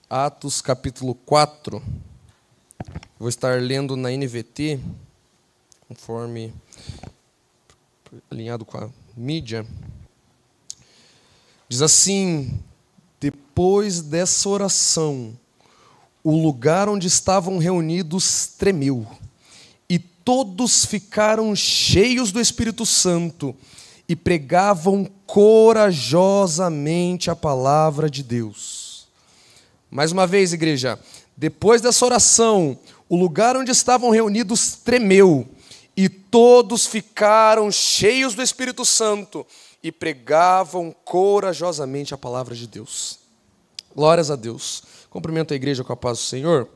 Atos capítulo 4, vou estar lendo na NVT, conforme alinhado com a mídia. Diz assim: depois dessa oração, o lugar onde estavam reunidos tremeu, e todos ficaram cheios do Espírito Santo e pregavam corajosamente a palavra de Deus. Mais uma vez, igreja, depois dessa oração, o lugar onde estavam reunidos tremeu, e todos ficaram cheios do Espírito Santo e pregavam corajosamente a palavra de Deus. Glórias a Deus. Cumprimento a igreja com a paz do Senhor.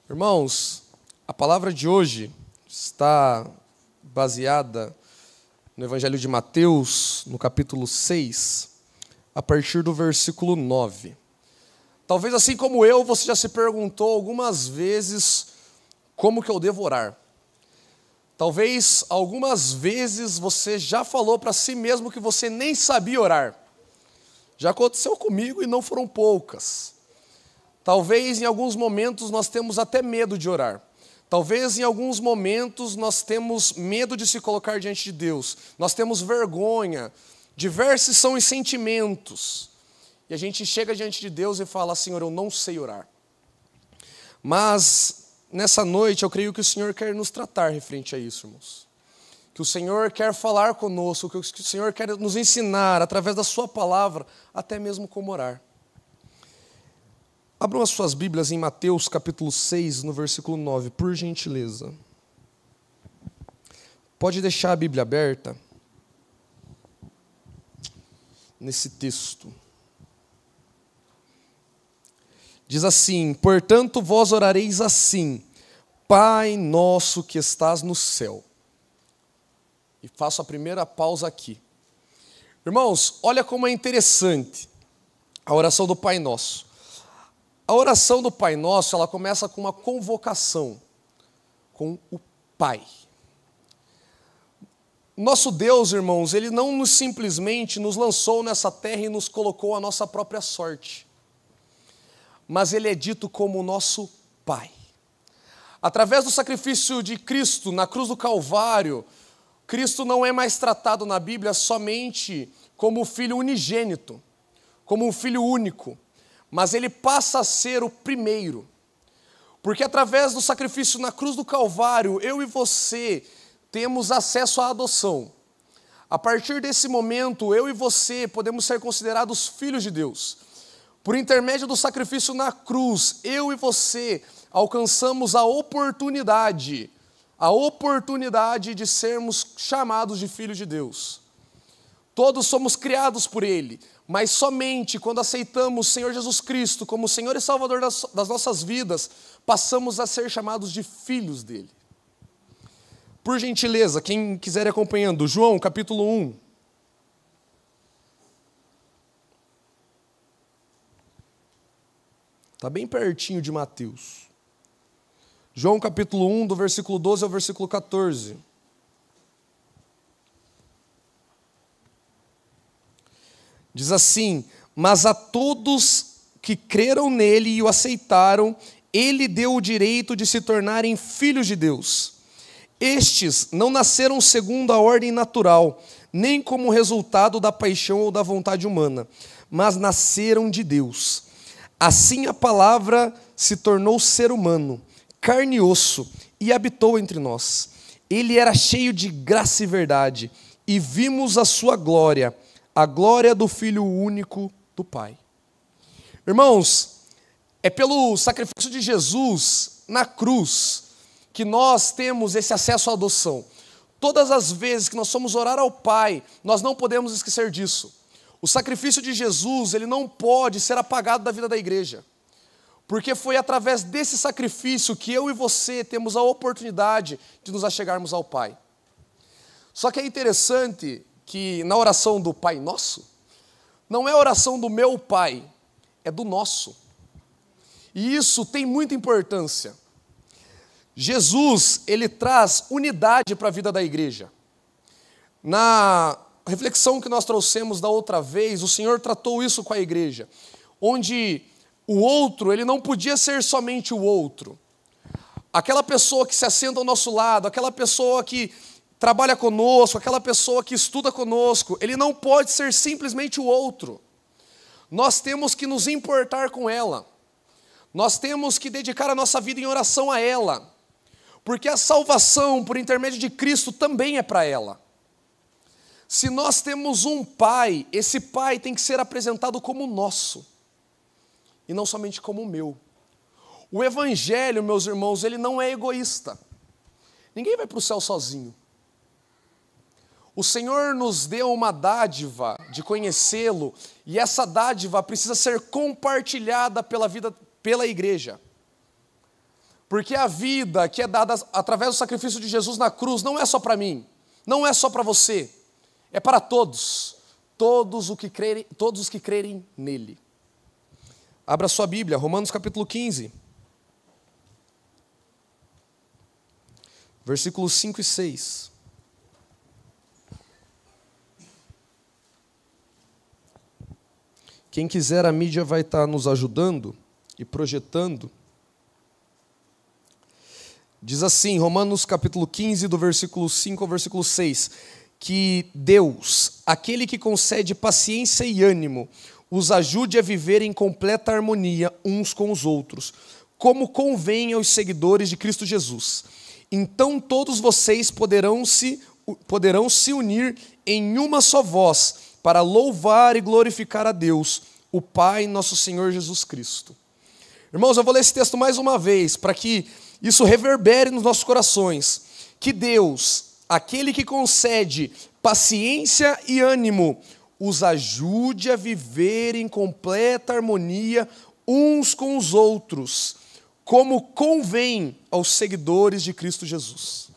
Irmãos, a palavra de hoje está baseada no Evangelho de Mateus, no capítulo 6, a partir do versículo 9. Talvez assim como eu, você já se perguntou algumas vezes como que eu devo orar. Talvez algumas vezes você já falou para si mesmo que você nem sabia orar. Já aconteceu comigo e não foram poucas. Talvez em alguns momentos nós temos até medo de orar. Talvez em alguns momentos nós temos medo de se colocar diante de Deus. Nós temos vergonha. Diversos são os sentimentos. E a gente chega diante de Deus e fala: Senhor, eu não sei orar. Mas nessa noite eu creio que o Senhor quer nos tratar referente a isso, irmãos. Que o Senhor quer falar conosco, que o Senhor quer nos ensinar através da sua palavra, até mesmo como orar. Abram as suas Bíblias em Mateus capítulo 6, no versículo 9, por gentileza. Pode deixar a Bíblia aberta nesse texto. Diz assim: portanto vós orareis assim: Pai nosso que estás no céu. E faço a primeira pausa aqui. Irmãos, olha como é interessante a oração do Pai Nosso. A oração do Pai Nosso, ela começa com uma convocação, com o Pai. Nosso Deus, irmãos, Ele não simplesmente nos lançou nessa terra e nos colocou à nossa própria sorte. Mas Ele é dito como o nosso Pai. Através do sacrifício de Cristo na cruz do Calvário, Cristo não é mais tratado na Bíblia somente como o Filho unigênito, como um Filho único, mas Ele passa a ser o primeiro. Porque através do sacrifício na cruz do Calvário, eu e você temos acesso à adoção. A partir desse momento, eu e você podemos ser considerados filhos de Deus. Por intermédio do sacrifício na cruz, eu e você alcançamos a oportunidade de sermos chamados de filhos de Deus. Todos somos criados por Ele, mas somente quando aceitamos o Senhor Jesus Cristo como Senhor e Salvador das nossas vidas, passamos a ser chamados de filhos dEle. Por gentileza, quem quiser ir acompanhando, João capítulo 1. Está bem pertinho de Mateus. João capítulo 1, do versículo 12 ao versículo 14. Diz assim: mas a todos que creram nele e o aceitaram, ele deu o direito de se tornarem filhos de Deus. Estes não nasceram segundo a ordem natural, nem como resultado da paixão ou da vontade humana, mas nasceram de Deus. Assim a palavra se tornou ser humano, carne e osso, e habitou entre nós. Ele era cheio de graça e verdade, e vimos a sua glória, a glória do Filho único do Pai. Irmãos, é pelo sacrifício de Jesus na cruz que nós temos esse acesso à adoção. Todas as vezes que nós somos orar ao Pai, nós não podemos esquecer disso. O sacrifício de Jesus, ele não pode ser apagado da vida da igreja. Porque foi através desse sacrifício que eu e você temos a oportunidade de nos achegarmos ao Pai. Só que é interessante que na oração do Pai Nosso, não é a oração do meu Pai, é do nosso. E isso tem muita importância. Jesus, ele traz unidade para a vida da igreja. Na reflexão que nós trouxemos da outra vez, o Senhor tratou isso com a igreja, onde O outro, ele não podia ser somente o outro. Aquela pessoa que se assenta ao nosso lado, aquela pessoa que trabalha conosco, aquela pessoa que estuda conosco, ele não pode ser simplesmente o outro. Nós temos que nos importar com ela. Nós temos que dedicar a nossa vida em oração a ela. Porque a salvação por intermédio de Cristo também é para ela. Se nós temos um pai, esse pai tem que ser apresentado como nosso. E não somente como o meu. O evangelho, meus irmãos, ele não é egoísta. Ninguém vai para o céu sozinho. O Senhor nos deu uma dádiva de conhecê-lo, e essa dádiva precisa ser compartilhada pela igreja. Porque a vida que é dada através do sacrifício de Jesus na cruz não é só para mim, não é só para você, é para todos, todos os que crerem nele. Abra sua Bíblia, Romanos capítulo 15, versículos 5 e 6. Quem quiser, a mídia vai estar nos ajudando e projetando. Diz assim, Romanos capítulo 15, do versículo 5 ao versículo 6, que Deus, aquele que concede paciência e ânimo, os ajude a viver em completa harmonia uns com os outros, como convém aos seguidores de Cristo Jesus. Então todos vocês poderão se unir em uma só voz, para louvar e glorificar a Deus, o Pai, nosso Senhor Jesus Cristo. Irmãos, eu vou ler esse texto mais uma vez, para que isso reverbere nos nossos corações. Que Deus, aquele que concede paciência e ânimo, os ajude a viver em completa harmonia uns com os outros, como convém aos seguidores de Cristo Jesus.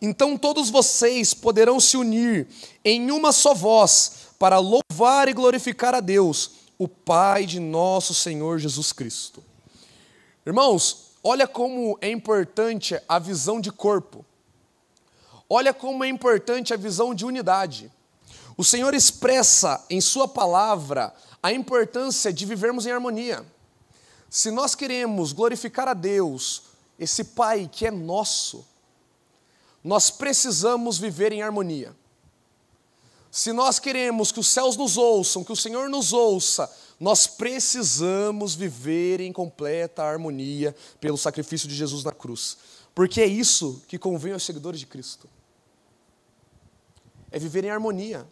Então todos vocês poderão se unir em uma só voz para louvar e glorificar a Deus, o Pai de nosso Senhor Jesus Cristo. Irmãos, olha como é importante a visão de corpo. Olha como é importante a visão de unidade. O Senhor expressa em sua palavra a importância de vivermos em harmonia. Se nós queremos glorificar a Deus, esse Pai que é nosso, nós precisamos viver em harmonia. Se nós queremos que os céus nos ouçam, que o Senhor nos ouça, nós precisamos viver em completa harmonia pelo sacrifício de Jesus na cruz. Porque é isso que convém aos seguidores de Cristo. É viver em harmonia.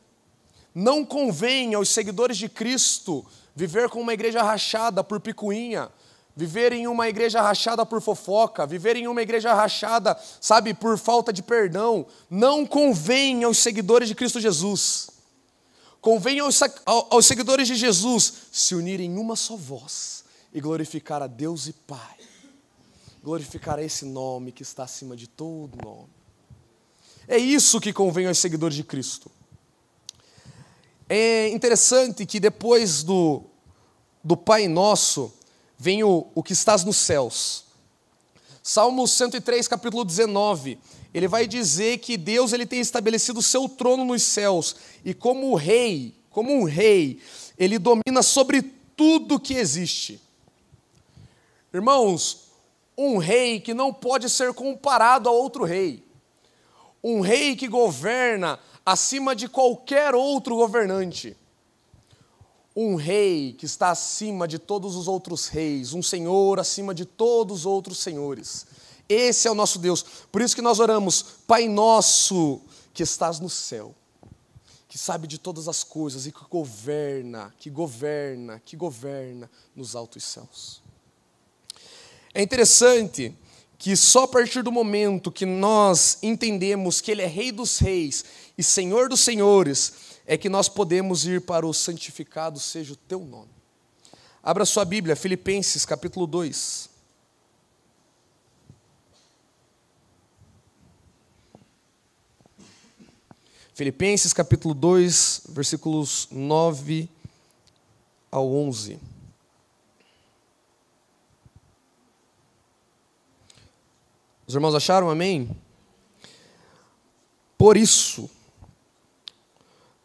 Não convém aos seguidores de Cristo viver com uma igreja rachada por picuinha, viver em uma igreja rachada por fofoca, viver em uma igreja rachada, sabe, por falta de perdão. Não convém aos seguidores de Cristo Jesus. Convém aos seguidores de Jesus se unirem em uma só voz e glorificar a Deus e Pai. Glorificar a esse nome que está acima de todo nome. É isso que convém aos seguidores de Cristo. É interessante que depois do Pai Nosso, vem o que estás nos céus. Salmo 103, capítulo 19, ele vai dizer que Deus ele tem estabelecido o seu trono nos céus, e como um rei, ele domina sobre tudo que existe. Irmãos, um rei que não pode ser comparado a outro rei. Um rei que governa acima de qualquer outro governante. Um rei que está acima de todos os outros reis, um Senhor acima de todos os outros senhores. Esse é o nosso Deus. Por isso que nós oramos, Pai nosso que estás no céu, que sabe de todas as coisas e que governa nos altos céus. É interessante que só a partir do momento que nós entendemos que Ele é Rei dos reis e Senhor dos senhores, é que nós podemos ir para o santificado seja o teu nome. Abra sua Bíblia, Filipenses capítulo 2. Filipenses capítulo 2, versículos 9 ao 11. Os irmãos acharam? Amém? Por isso,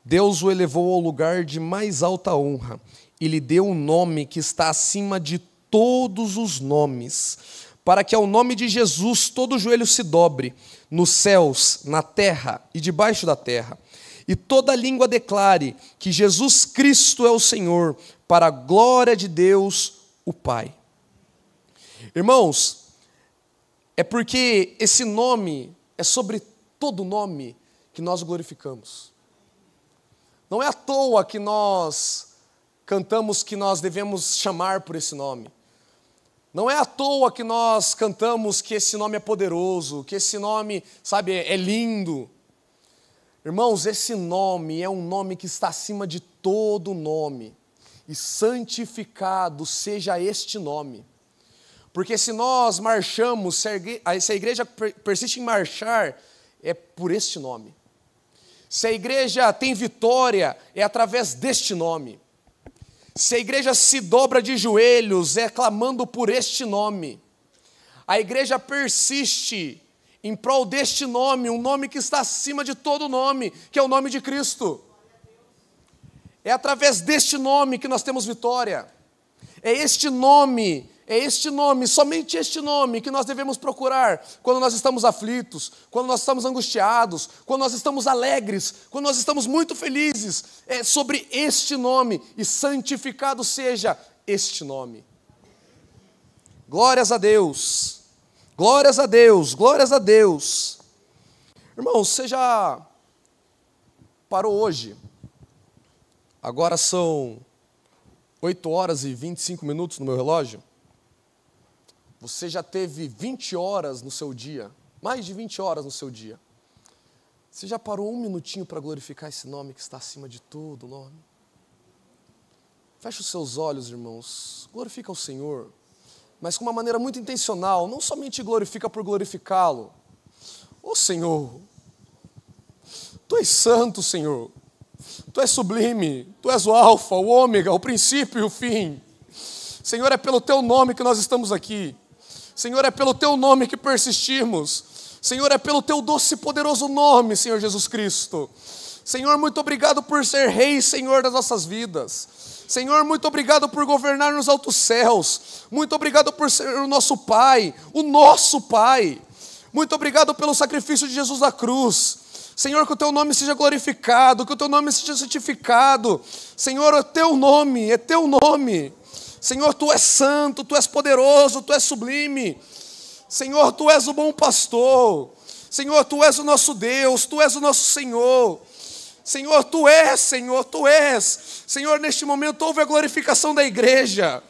Deus o elevou ao lugar de mais alta honra e lhe deu um nome que está acima de todos os nomes, para que ao nome de Jesus todo joelho se dobre, nos céus, na terra e debaixo da terra, e toda língua declare que Jesus Cristo é o Senhor, para a glória de Deus, o Pai. Irmãos, é porque esse nome é sobre todo nome que nós glorificamos. Não é à toa que nós cantamos que nós devemos chamar por esse nome. Não é à toa que nós cantamos que esse nome é poderoso, que esse nome, sabe, é lindo. Irmãos, esse nome é um nome que está acima de todo nome. E santificado seja este nome. Porque se nós marchamos, se a igreja persiste em marchar, é por este nome. Se a igreja tem vitória, é através deste nome. Se a igreja se dobra de joelhos, é clamando por este nome. A igreja persiste em prol deste nome, um nome que está acima de todo nome, que é o nome de Cristo. É através deste nome que nós temos vitória. É este nome, somente este nome que nós devemos procurar quando nós estamos aflitos, quando nós estamos angustiados, quando nós estamos alegres, quando nós estamos muito felizes. É sobre este nome, e santificado seja este nome. Glórias a Deus, glórias a Deus, glórias a Deus. Irmãos, você já parou hoje? Agora são 8 horas e 25 minutos no meu relógio. Você já teve 20 horas no seu dia, mais de 20 horas no seu dia. Você já parou um minutinho para glorificar esse nome que está acima de todo nome? Feche os seus olhos, irmãos. Glorifica o Senhor, mas com uma maneira muito intencional. Não somente glorifica por glorificá-lo. Ô Senhor, Tu és santo, Senhor. Tu és sublime, Tu és o alfa, o ômega, o princípio e o fim. Senhor, é pelo Teu nome que nós estamos aqui. Senhor, é pelo Teu nome que persistimos. Senhor, é pelo Teu doce e poderoso nome, Senhor Jesus Cristo. Senhor, muito obrigado por ser Rei, Senhor, das nossas vidas. Senhor, muito obrigado por governar nos altos céus. Muito obrigado por ser o nosso Pai, o nosso Pai. Muito obrigado pelo sacrifício de Jesus na cruz. Senhor, que o Teu nome seja glorificado, que o Teu nome seja santificado. Senhor, é Teu nome, é Teu nome. Senhor, Tu és santo, Tu és poderoso, Tu és sublime. Senhor, Tu és o bom pastor. Senhor, Tu és o nosso Deus, Tu és o nosso Senhor. Senhor, Tu és, Senhor, Tu és. Senhor, neste momento houve a glorificação da igreja.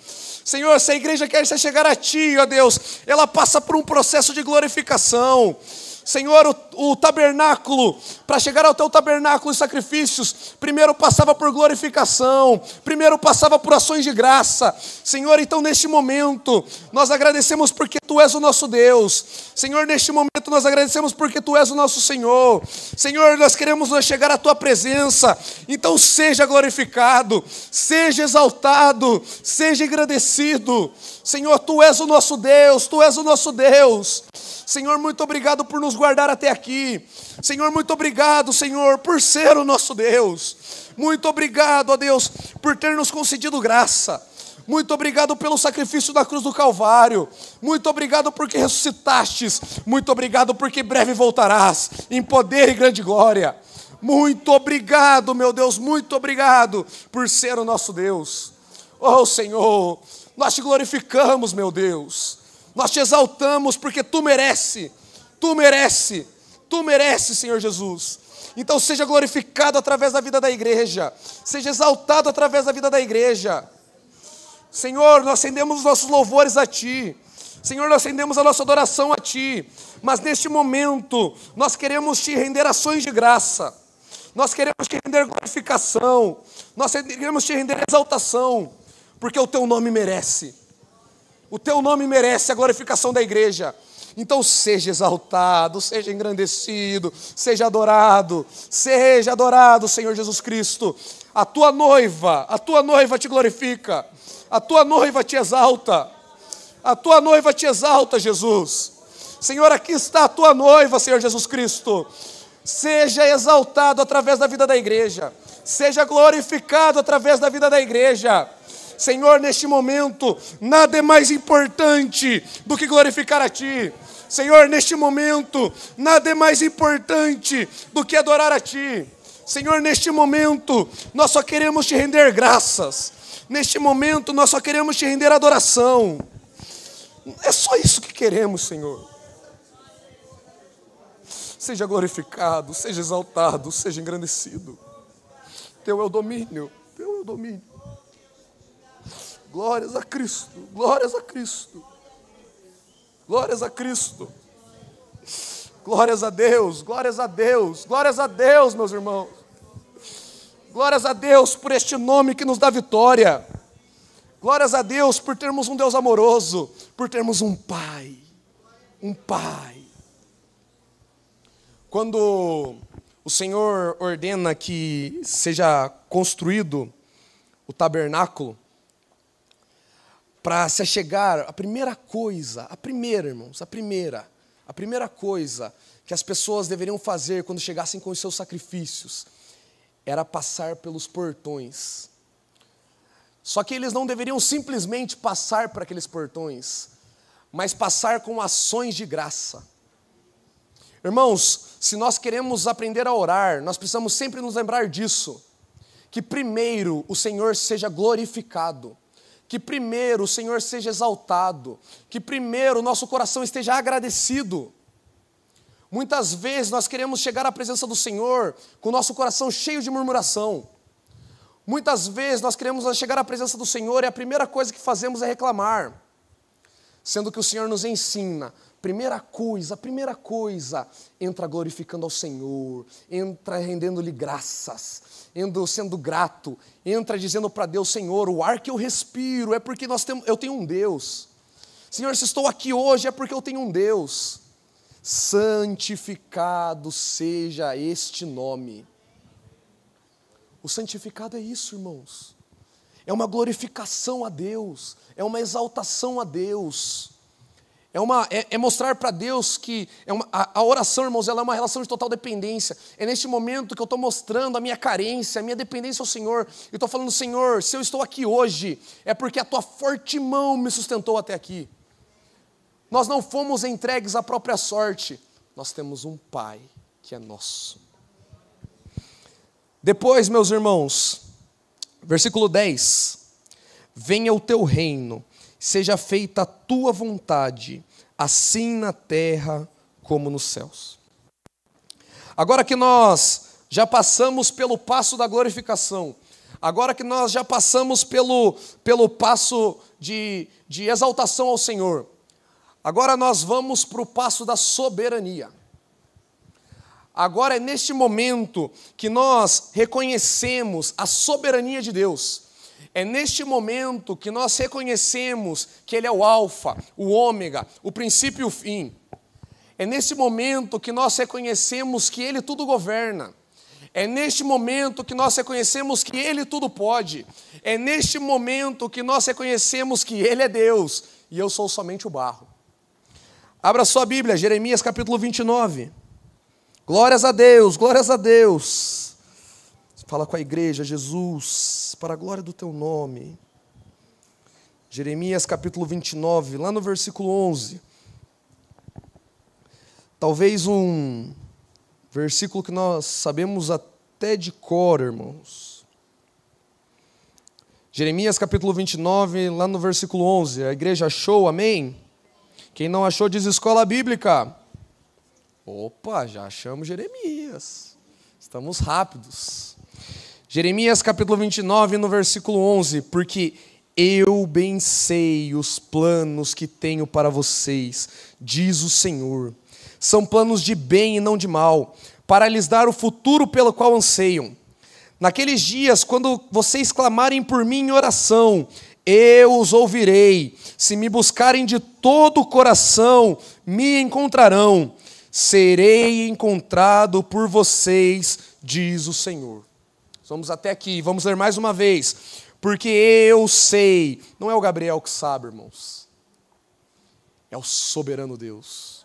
Senhor, se a igreja quer chegar a Ti, ó Deus, ela passa por um processo de glorificação. Senhor, o tabernáculo, para chegar ao Teu tabernáculo e sacrifícios, primeiro passava por glorificação, primeiro passava por ações de graça. Senhor, então neste momento, nós agradecemos porque Tu és o nosso Deus. Senhor, neste momento nós agradecemos porque Tu és o nosso Senhor. Senhor, nós queremos chegar à Tua presença, então seja glorificado, seja exaltado, seja engrandecido. Senhor, Tu és o nosso Deus, Tu és o nosso Deus. Senhor, muito obrigado por nos guardar até aqui. Senhor, muito obrigado, Senhor, por ser o nosso Deus. Muito obrigado, ó Deus, por ter nos concedido graça. Muito obrigado pelo sacrifício da cruz do Calvário. Muito obrigado porque ressuscitastes. Muito obrigado porque breve voltarás em poder e grande glória. Muito obrigado, meu Deus, muito obrigado por ser o nosso Deus. Oh, Senhor, nós Te glorificamos, meu Deus. Nós Te exaltamos porque Tu merece, Tu merece, Tu merece, Senhor Jesus. Então seja glorificado através da vida da igreja, seja exaltado através da vida da igreja. Senhor, nós acendemos os nossos louvores a Ti. Senhor, nós acendemos a nossa adoração a Ti. Mas neste momento, nós queremos Te render ações de graça. Nós queremos Te render glorificação. Nós queremos Te render exaltação, porque o Teu nome merece. O Teu nome merece a glorificação da igreja. Então seja exaltado, seja engrandecido, seja adorado, Senhor Jesus Cristo. A Tua noiva Te glorifica, a Tua noiva Te exalta, a Tua noiva Te exalta, Jesus. Senhor, aqui está a Tua noiva, Senhor Jesus Cristo. Seja exaltado através da vida da igreja, seja glorificado através da vida da igreja. Senhor, neste momento, nada é mais importante do que glorificar a Ti. Senhor, neste momento, nada é mais importante do que adorar a Ti. Senhor, neste momento, nós só queremos Te render graças. Neste momento, nós só queremos Te render adoração. É só isso que queremos, Senhor. Seja glorificado, seja exaltado, seja engrandecido. Teu é o domínio, Teu é o domínio. Glórias a Cristo, glórias a Cristo. Glórias a Cristo. Glórias a Deus, glórias a Deus, glórias a Deus, meus irmãos. Glórias a Deus por este nome que nos dá vitória. Glórias a Deus por termos um Deus amoroso, por termos um Pai. Um Pai. Quando o Senhor ordena que seja construído o tabernáculo, para se achegar, a primeira coisa que as pessoas deveriam fazer quando chegassem com os seus sacrifícios, era passar pelos portões. Só que eles não deveriam simplesmente passar por aqueles portões, mas passar com ações de graça. Irmãos, se nós queremos aprender a orar, nós precisamos sempre nos lembrar disso, que primeiro o Senhor seja glorificado, que primeiro o Senhor seja exaltado, que primeiro o nosso coração esteja agradecido. Muitas vezes nós queremos chegar à presença do Senhor com o nosso coração cheio de murmuração. Muitas vezes nós queremos chegar à presença do Senhor e a primeira coisa que fazemos é reclamar. Sendo que o Senhor nos ensina, primeira coisa, entra glorificando ao Senhor, entra rendendo-lhe graças, sendo grato, entra dizendo para Deus, Senhor, o ar que eu respiro é porque eu tenho um Deus. Senhor, se estou aqui hoje é porque eu tenho um Deus. Santificado seja este nome. O santificado é isso, irmãos. É uma glorificação a Deus, é uma exaltação a Deus. É mostrar para Deus que a oração, irmãos, ela é uma relação de total dependência. É neste momento que eu estou mostrando a minha carência, a minha dependência ao Senhor. E estou falando, Senhor, se eu estou aqui hoje, é porque a Tua forte mão me sustentou até aqui. Nós não fomos entregues à própria sorte. Nós temos um Pai que é nosso. Depois, meus irmãos, versículo 10. Venha o Teu reino, seja feita a Tua vontade, assim na terra como nos céus. Agora que nós já passamos pelo passo da glorificação, agora que nós já passamos pelo passo de exaltação ao Senhor, agora nós vamos para o passo da soberania. Agora é neste momento que nós reconhecemos a soberania de Deus. É neste momento que nós reconhecemos que Ele é o alfa, o ômega, o princípio e o fim. É neste momento que nós reconhecemos que Ele tudo governa. É neste momento que nós reconhecemos que Ele tudo pode. É neste momento que nós reconhecemos que Ele é Deus e eu sou somente o barro. Abra sua Bíblia, Jeremias capítulo 29. Glórias a Deus, glórias a Deus. Fala com a igreja, Jesus, para a glória do Teu nome. Jeremias capítulo 29, lá no versículo 11. Talvez um versículo que nós sabemos até de cor, irmãos. Jeremias capítulo 29, lá no versículo 11. A igreja achou, amém? Quem não achou, diz escola bíblica. Opa, já achamos Jeremias. Estamos rápidos. Jeremias capítulo 29, no versículo 11. Porque eu bem sei os planos que tenho para vocês, diz o Senhor. São planos de bem e não de mal, para lhes dar o futuro pelo qual anseiam. Naqueles dias, quando vocês clamarem por mim em oração, eu os ouvirei. Se me buscarem de todo o coração, me encontrarão. Serei encontrado por vocês, diz o Senhor. Vamos até aqui, vamos ler mais uma vez. Porque eu sei, não é o Gabriel que sabe, irmãos. É o soberano Deus.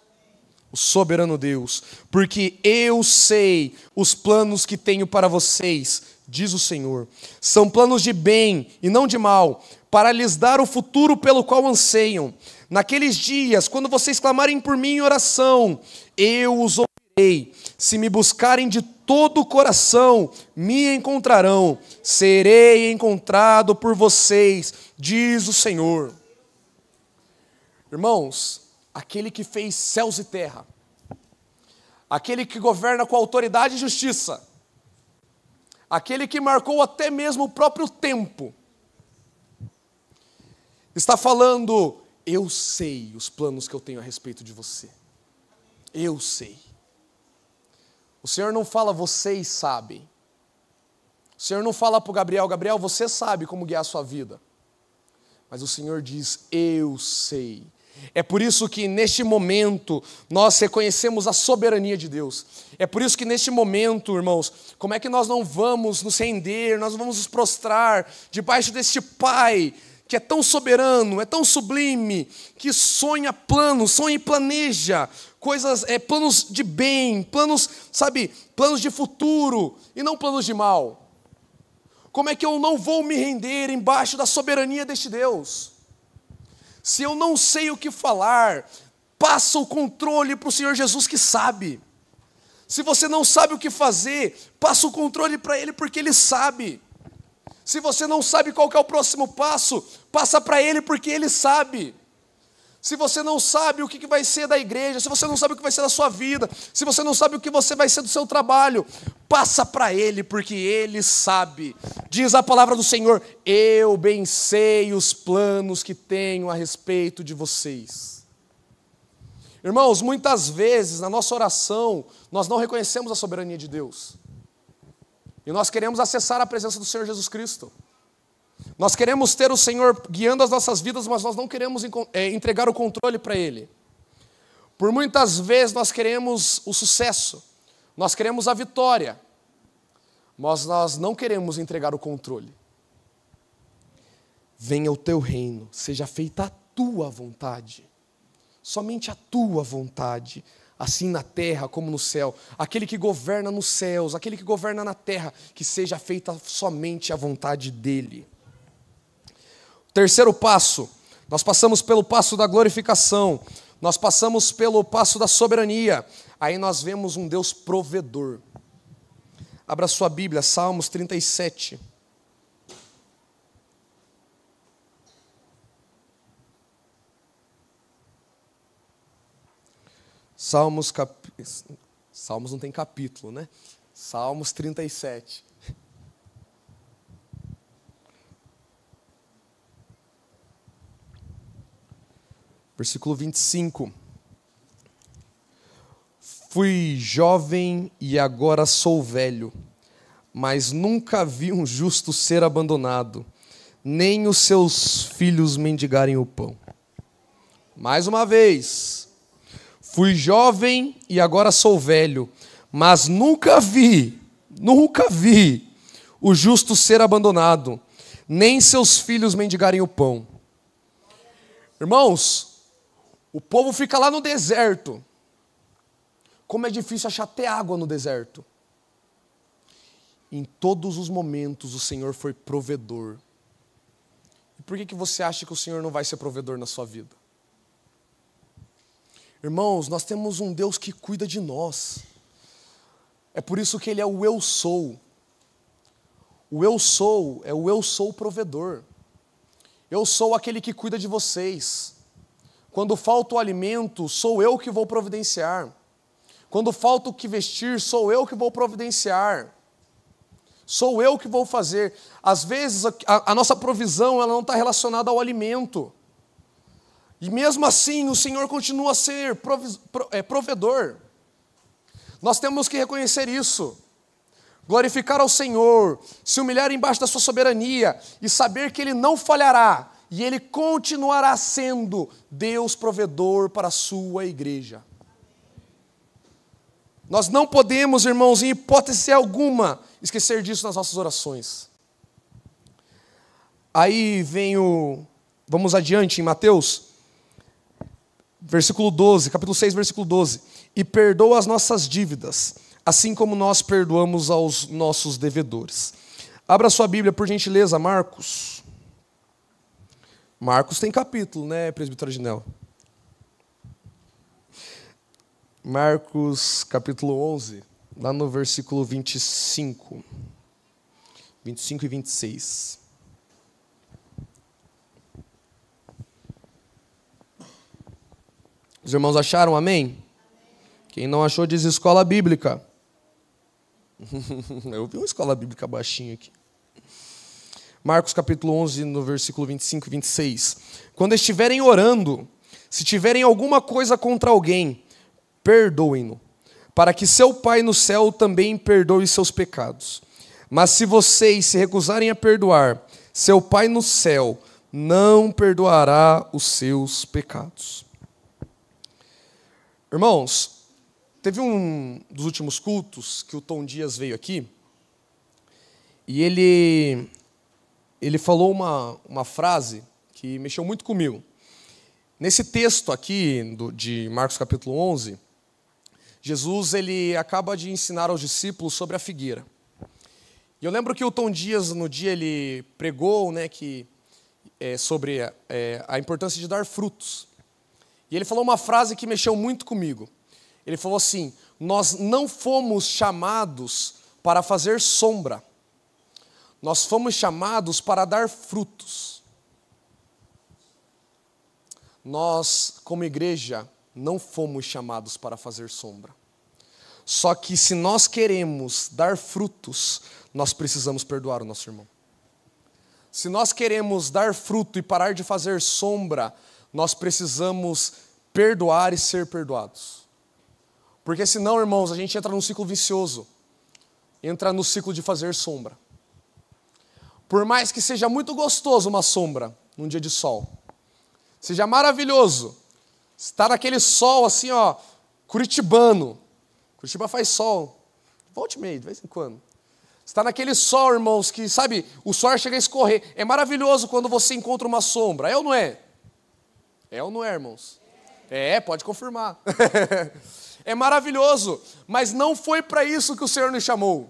O soberano Deus. Porque eu sei os planos que tenho para vocês, diz o Senhor. São planos de bem e não de mal, para lhes dar o futuro pelo qual anseiam. Naqueles dias, quando vocês clamarem por mim em oração, eu os ouvirei. Se me buscarem de todo o coração, me encontrarão. Serei encontrado por vocês, diz o Senhor. Irmãos, aquele que fez céus e terra, aquele que governa com autoridade e justiça, aquele que marcou até mesmo o próprio tempo, está falando: eu sei os planos que eu tenho a respeito de você. Eu sei. O Senhor não fala, vocês sabem. O Senhor não fala para o Gabriel, Gabriel, você sabe como guiar a sua vida. Mas o Senhor diz, eu sei. É por isso que neste momento nós reconhecemos a soberania de Deus. É por isso que neste momento, irmãos, como é que nós não vamos nos render, nós vamos nos prostrar debaixo deste Pai que é tão soberano, é tão sublime, que sonha planos, sonha e planeja coisas, planos de bem, planos, sabe, planos de futuro e não planos de mal. Como é que eu não vou me render embaixo da soberania deste Deus? Se eu não sei o que falar, passa o controle para o Senhor Jesus que sabe. Se você não sabe o que fazer, passa o controle para Ele porque Ele sabe. Se você não sabe qual que é o próximo passo, passa para Ele porque Ele sabe. Se você não sabe o que vai ser da igreja, se você não sabe o que vai ser da sua vida, se você não sabe o que você vai ser do seu trabalho, passa para Ele porque Ele sabe. Diz a palavra do Senhor, eu bem sei os planos que tenho a respeito de vocês. Irmãos, muitas vezes na nossa oração, nós não reconhecemos a soberania de Deus. E nós queremos acessar a presença do Senhor Jesus Cristo. Nós queremos ter o Senhor guiando as nossas vidas, mas nós não queremos entregar o controle para Ele. Por muitas vezes nós queremos o sucesso, nós queremos a vitória, mas nós não queremos entregar o controle. Venha o teu reino, seja feita a tua vontade, somente a tua vontade, assim na terra como no céu. Aquele que governa nos céus, aquele que governa na terra, que seja feita somente a vontade dEle. Terceiro passo, nós passamos pelo passo da glorificação, nós passamos pelo passo da soberania, aí nós vemos um Deus provedor. Abra sua Bíblia, Salmos 37. Salmos não tem capítulo, né? Salmos 37. Versículo 25. Fui jovem e agora sou velho, mas nunca vi um justo ser abandonado, nem os seus filhos mendigarem o pão. Mais uma vez. Fui jovem e agora sou velho, mas nunca vi o justo ser abandonado, nem seus filhos mendigarem o pão. Irmãos, o povo fica lá no deserto. Como é difícil achar até água no deserto. Em todos os momentos o Senhor foi provedor. E por que você acha que o Senhor não vai ser provedor na sua vida? Irmãos, nós temos um Deus que cuida de nós. É por isso que Ele é o eu sou. O eu sou é o eu sou provedor. Eu sou aquele que cuida de vocês. Quando falta o alimento, sou eu que vou providenciar. Quando falta o que vestir, sou eu que vou providenciar. Sou eu que vou fazer. Às vezes a nossa provisão ela não está relacionada ao alimento. E mesmo assim, o Senhor continua a ser provedor. Nós temos que reconhecer isso. Glorificar ao Senhor, se humilhar embaixo da sua soberania e saber que Ele não falhará e Ele continuará sendo Deus provedor para a sua igreja. Nós não podemos, irmãos, em hipótese alguma, esquecer disso nas nossas orações. Aí vamos adiante em Mateus. Versículo 12, capítulo 6, versículo 12. E perdoa as nossas dívidas, assim como nós perdoamos aos nossos devedores. Abra sua Bíblia, por gentileza, Marcos. Marcos tem capítulo, né, presbítero Ginel? Marcos, capítulo 11, lá no versículo 25 e 26. Os irmãos acharam, amém? Quem não achou, diz escola bíblica. Eu vi uma escola bíblica baixinha aqui. Marcos capítulo 11, no versículo 25 e 26. Quando estiverem orando, se tiverem alguma coisa contra alguém, perdoem-no, para que seu Pai no céu também perdoe seus pecados. Mas se vocês se recusarem a perdoar, seu Pai no céu não perdoará os seus pecados. Irmãos, teve um dos últimos cultos que o Tom Dias veio aqui, e ele falou uma frase que mexeu muito comigo. Nesse texto aqui de Marcos capítulo 11, Jesus ele acaba de ensinar aos discípulos sobre a figueira. E eu lembro que o Tom Dias, no dia, ele pregou, né, sobre a importância de dar frutos. E ele falou uma frase que mexeu muito comigo. Ele falou assim: nós não fomos chamados para fazer sombra. Nós fomos chamados para dar frutos. Nós, como igreja, não fomos chamados para fazer sombra. Só que se nós queremos dar frutos, nós precisamos perdoar o nosso irmão. Se nós queremos dar fruto e parar de fazer sombra, nós precisamos perdoar e ser perdoados. Porque senão, irmãos, a gente entra num ciclo vicioso. Entra no ciclo de fazer sombra. Por mais que seja muito gostoso uma sombra num dia de sol, seja maravilhoso, estar naquele sol assim, ó, curitibano. Curitiba faz sol, volte e meia, de vez em quando. Está naquele sol, irmãos, que, sabe, o sol chega a escorrer. É maravilhoso quando você encontra uma sombra, é ou não é? É ou não é, irmãos? É, pode confirmar. É maravilhoso, mas não foi para isso que o Senhor nos chamou.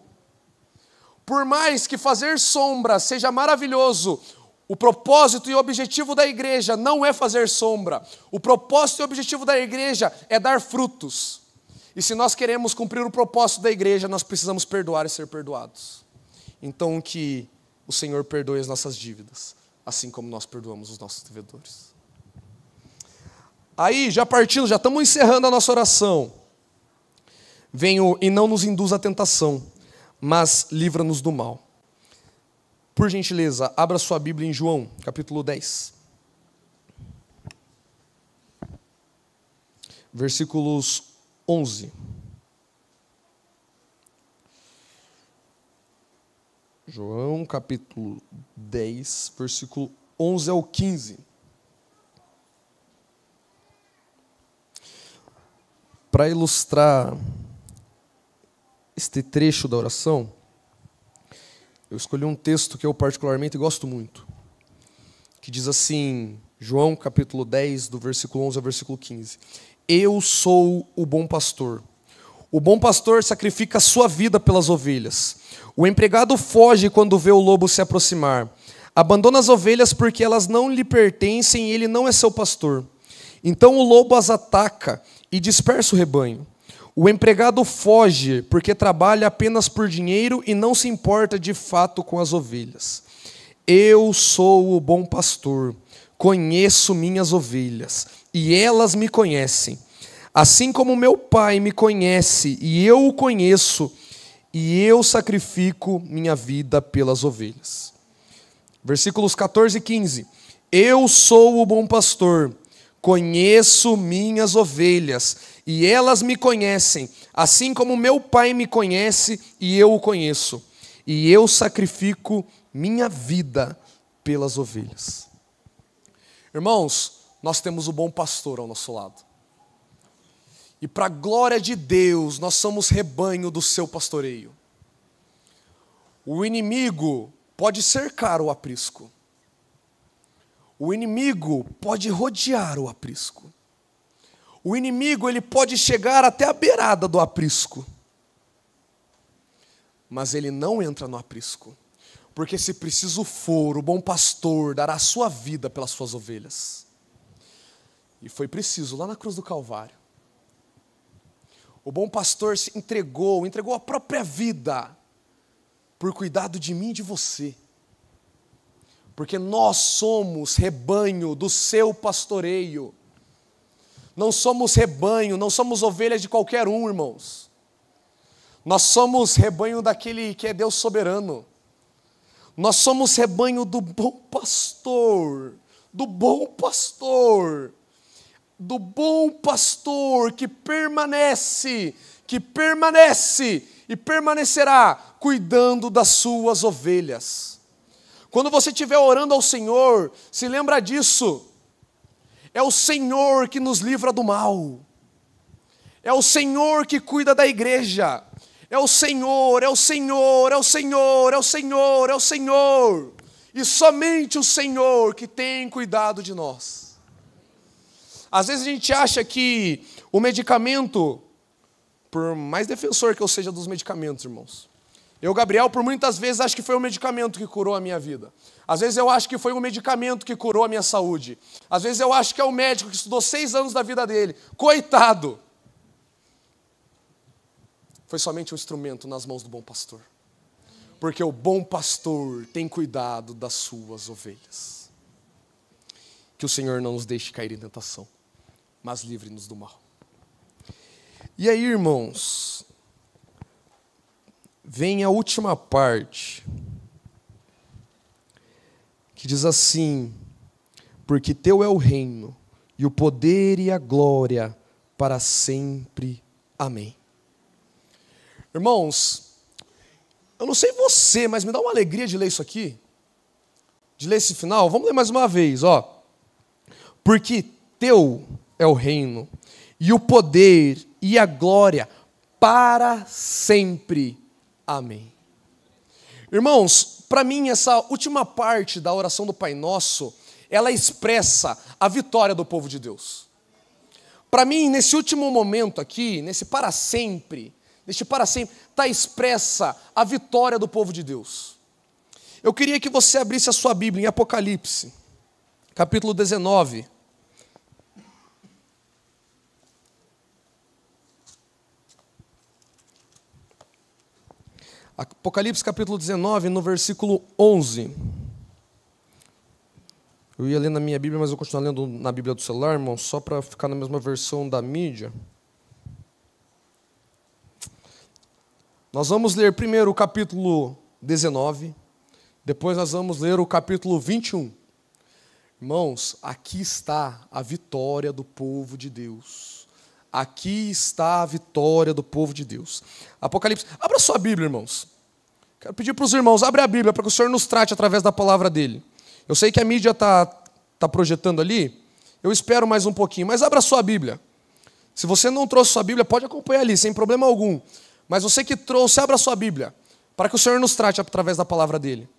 Por mais que fazer sombra seja maravilhoso, o propósito e o objetivo da igreja não é fazer sombra. O propósito e o objetivo da igreja é dar frutos. E se nós queremos cumprir o propósito da igreja, nós precisamos perdoar e ser perdoados. Então que o Senhor perdoe as nossas dívidas, assim como nós perdoamos os nossos devedores. Aí, já partindo, já estamos encerrando a nossa oração. Venho e não nos induz à tentação, mas livra-nos do mal. Por gentileza, abra sua Bíblia em João, capítulo 10. Versículos 11. João, capítulo 10, versículo 11 ao 15. Para ilustrar este trecho da oração, eu escolhi um texto que eu particularmente gosto muito, que diz assim, João capítulo 10, do versículo 11 ao versículo 15. Eu sou o bom pastor. O bom pastor sacrifica a sua vida pelas ovelhas. O empregado foge quando vê o lobo se aproximar. Abandona as ovelhas porque elas não lhe pertencem e ele não é seu pastor. Então o lobo as ataca e dispersa o rebanho. O empregado foge porque trabalha apenas por dinheiro e não se importa de fato com as ovelhas. Eu sou o bom pastor, conheço minhas ovelhas e elas me conhecem. Assim como meu Pai me conhece e eu o conheço, e eu sacrifico minha vida pelas ovelhas. Versículos 14 e 15. Eu sou o bom pastor, conheço minhas ovelhas, e elas me conhecem, assim como meu Pai me conhece e eu o conheço, e eu sacrifico minha vida pelas ovelhas. Irmãos, nós temos o bom pastor ao nosso lado. E para a glória de Deus, nós somos rebanho do seu pastoreio. O inimigo pode cercar o aprisco. O inimigo pode rodear o aprisco. O inimigo ele pode chegar até a beirada do aprisco. Mas ele não entra no aprisco. Porque se preciso for, o bom pastor dará a sua vida pelas suas ovelhas. E foi preciso, lá na cruz do Calvário. O bom pastor se entregou a própria vida por cuidado de mim e de você. Porque nós somos rebanho do seu pastoreio. Não somos rebanho, não somos ovelhas de qualquer um, irmãos. Nós somos rebanho daquele que é Deus soberano. Nós somos rebanho do bom pastor, do bom pastor, do bom pastor que permanece e permanecerá cuidando das suas ovelhas. Quando você estiver orando ao Senhor, se lembra disso. É o Senhor que nos livra do mal. É o Senhor que cuida da igreja. É o Senhor, é o Senhor, é o Senhor, é o Senhor, é o Senhor. E somente o Senhor que tem cuidado de nós. Às vezes a gente acha que o medicamento, por mais defensor que eu seja dos medicamentos, irmãos, eu, Gabriel, por muitas vezes acho que foi o medicamento que curou a minha vida. Às vezes eu acho que foi o medicamento que curou a minha saúde. Às vezes eu acho que é o médico que estudou 6 anos da vida dele. Coitado! Foi somente um instrumento nas mãos do bom pastor. Porque o bom pastor tem cuidado das suas ovelhas. Que o Senhor não nos deixe cair em tentação, mas livre-nos do mal. E aí, irmãos, vem a última parte, que diz assim: porque teu é o reino, e o poder e a glória para sempre. Amém. Irmãos, eu não sei você, mas me dá uma alegria de ler isso aqui, de ler esse final. Vamos ler mais uma vez, ó. Porque teu é o reino, e o poder e a glória para sempre. Amém. Irmãos, para mim essa última parte da oração do Pai Nosso, ela expressa a vitória do povo de Deus. Para mim, nesse último momento aqui, neste para sempre, está expressa a vitória do povo de Deus. Eu queria que você abrisse a sua Bíblia em Apocalipse, capítulo 19. Apocalipse capítulo 19, no versículo 11. Eu ia ler na minha Bíblia, mas eu vou continuar lendo na Bíblia do celular, irmão, só para ficar na mesma versão da mídia. Nós vamos ler primeiro o capítulo 19, depois nós vamos ler o capítulo 21. Irmãos, aqui está a vitória do povo de Deus. Aqui está a vitória do povo de Deus. Apocalipse. Abra sua Bíblia, irmãos. Quero pedir para os irmãos, abre a Bíblia para que o Senhor nos trate através da palavra dele. Eu sei que a mídia está projetando ali. Eu espero mais um pouquinho, mas abra sua Bíblia. Se você não trouxe sua Bíblia, pode acompanhar ali, sem problema algum. Mas você que trouxe, abra sua Bíblia, para que o Senhor nos trate através da palavra dele.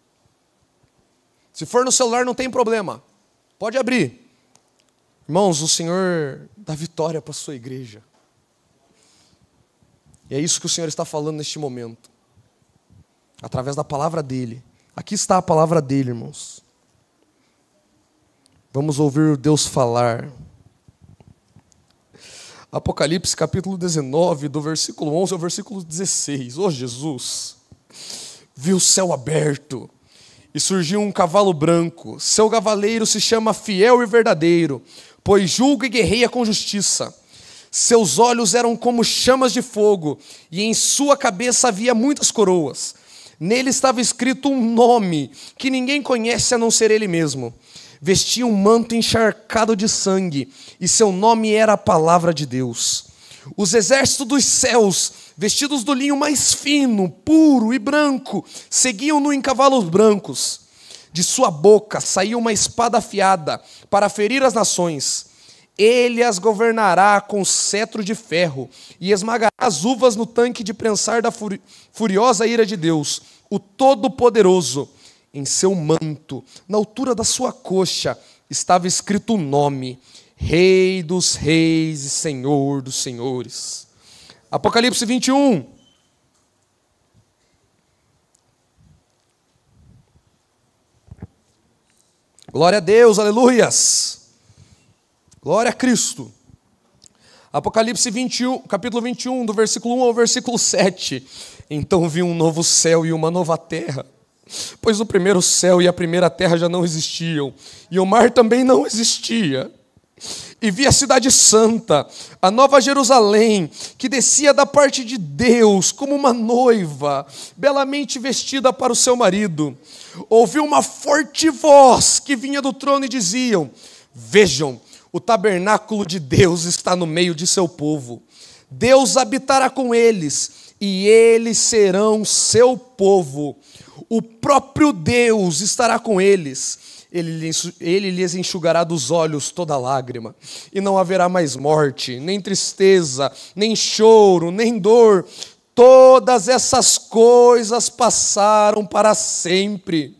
Se for no celular, não tem problema. Pode abrir. Irmãos, o Senhor dá vitória para a sua igreja. E é isso que o Senhor está falando neste momento. Através da palavra dele. Aqui está a palavra dele, irmãos. Vamos ouvir Deus falar. Apocalipse capítulo 19, do versículo 11 ao versículo 16. Ô Jesus! Vi o céu aberto e surgiu um cavalo branco. Seu cavaleiro se chama Fiel e Verdadeiro, pois julga e guerreia com justiça. Seus olhos eram como chamas de fogo, e em sua cabeça havia muitas coroas. Nele estava escrito um nome que ninguém conhece a não ser ele mesmo. Vestia um manto encharcado de sangue, e seu nome era a Palavra de Deus. Os exércitos dos céus, vestidos do linho mais fino, puro e branco, seguiam-no em cavalos brancos. De sua boca saía uma espada afiada para ferir as nações. Ele as governará com cetro de ferro e esmagará as uvas no tanque de prensar da furiosa ira de Deus, o Todo-Poderoso. Em seu manto, na altura da sua coxa, estava escrito o nome: Rei dos Reis e Senhor dos Senhores. Apocalipse 21. Glória a Deus, aleluias. Glória a Cristo. Apocalipse 21, capítulo 21, do versículo 1 ao versículo 7. Então vi um novo céu e uma nova terra, pois o primeiro céu e a primeira terra já não existiam, e o mar também não existia. E vi a cidade santa, a nova Jerusalém, que descia da parte de Deus como uma noiva, belamente vestida para o seu marido. Ouvi uma forte voz que vinha do trono e diziam: vejam, o tabernáculo de Deus está no meio de seu povo. Deus habitará com eles, e eles serão seu povo. O próprio Deus estará com eles. Ele lhes enxugará dos olhos toda lágrima, e não haverá mais morte, nem tristeza, nem choro, nem dor. Todas essas coisas passaram para sempre.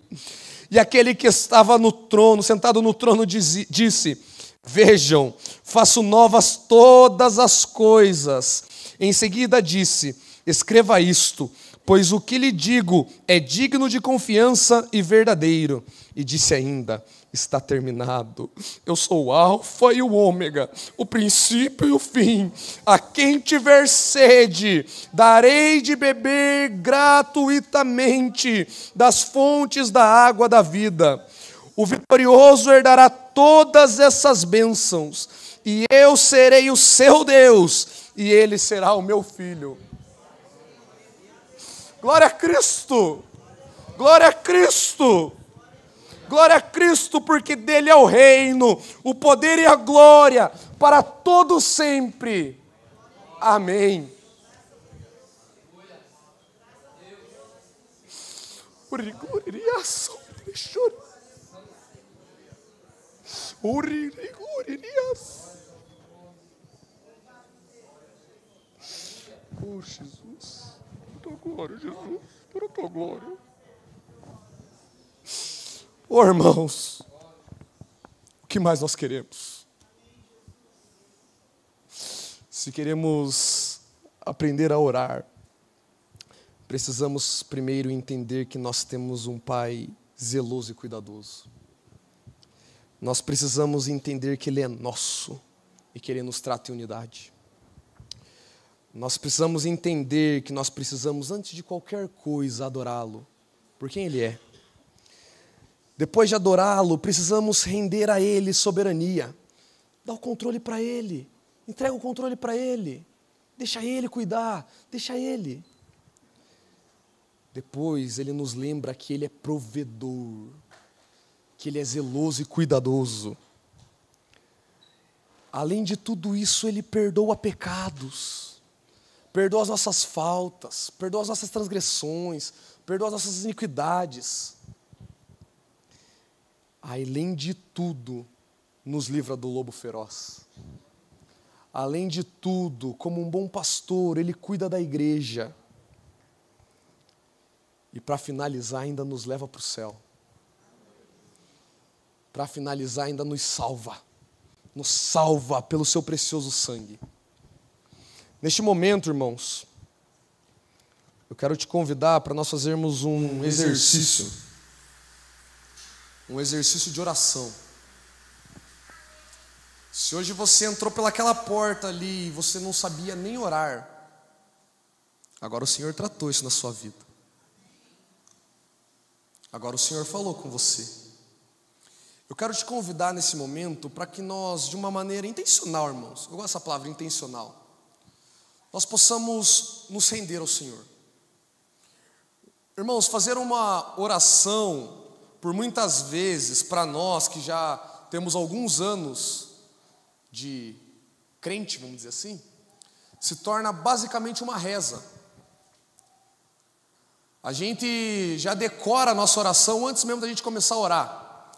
E aquele que estava no trono, sentado no trono, disse: vejam, faço novas todas as coisas. Em seguida disse: escreva isto, pois o que lhe digo é digno de confiança e verdadeiro. E disse ainda: está terminado. Eu sou o Alfa e o Ômega, o princípio e o fim. A quem tiver sede, darei de beber gratuitamente das fontes da água da vida. O vitorioso herdará todas essas bênçãos, e eu serei o seu Deus, e ele será o meu filho. Glória a Cristo! Glória a Cristo! Glória a Cristo, porque dele é o reino, o poder e a glória, para todo sempre. Amém. Oh, Jesus, tua glória, Jesus, para a tua glória. Oh, irmãos, o que mais nós queremos? Se queremos aprender a orar, precisamos primeiro entender que nós temos um Pai zeloso e cuidadoso. Nós precisamos entender que Ele é nosso e que Ele nos trata em unidade. Nós precisamos entender que nós precisamos, antes de qualquer coisa, adorá-lo por quem Ele é. Depois de adorá-lo, precisamos render a Ele soberania. Dá o controle para Ele. Entrega o controle para Ele. Deixa Ele cuidar. Deixa Ele. Depois, Ele nos lembra que Ele é provedor. Que Ele é zeloso e cuidadoso. Além de tudo isso, Ele perdoa pecados. Perdoa as nossas faltas. Perdoa as nossas transgressões. Perdoa as nossas iniquidades. Além de tudo, nos livra do lobo feroz. Além de tudo, como um bom pastor, Ele cuida da igreja. E para finalizar, ainda nos leva para o céu. Para finalizar, ainda nos salva. Nos salva pelo seu precioso sangue. Neste momento, irmãos, eu quero te convidar para nós fazermos um exercício. Um exercício de oração. Se hoje você entrou pelaquela porta ali e você não sabia nem orar, agora o Senhor tratou isso na sua vida. Agora o Senhor falou com você. Eu quero te convidar nesse momento para que nós, de uma maneira intencional, irmãos, eu gosto dessa palavra, intencional, nós possamos nos render ao Senhor. Irmãos, fazer uma oração, por muitas vezes, para nós que já temos alguns anos de crente, vamos dizer assim, se torna basicamente uma reza. A gente já decora a nossa oração antes mesmo da gente começar a orar.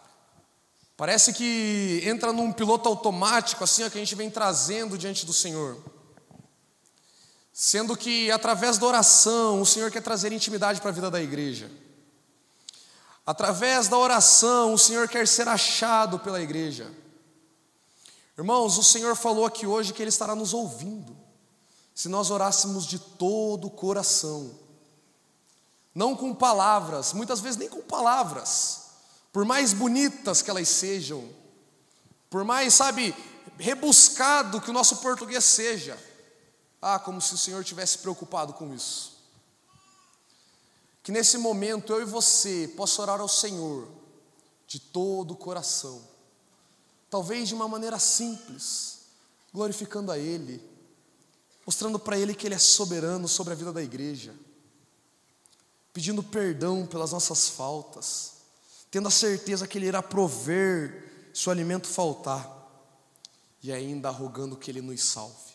Parece que entra num piloto automático, assim, que a gente vem trazendo diante do Senhor. Sendo que, através da oração, o Senhor quer trazer intimidade para a vida da igreja. Através da oração, o Senhor quer ser achado pela igreja. Irmãos, o Senhor falou aqui hoje que Ele estará nos ouvindo, se nós orássemos de todo o coração. Não com palavras, muitas vezes nem com palavras, por mais bonitas que elas sejam, por mais, rebuscado que o nosso português seja, como se o Senhor tivesse preocupado com isso. Que nesse momento eu e você possa orar ao Senhor de todo o coração, talvez de uma maneira simples, glorificando a Ele, mostrando para Ele que Ele é soberano sobre a vida da igreja, pedindo perdão pelas nossas faltas, tendo a certeza que Ele irá prover se o alimento faltar, e ainda rogando que Ele nos salve.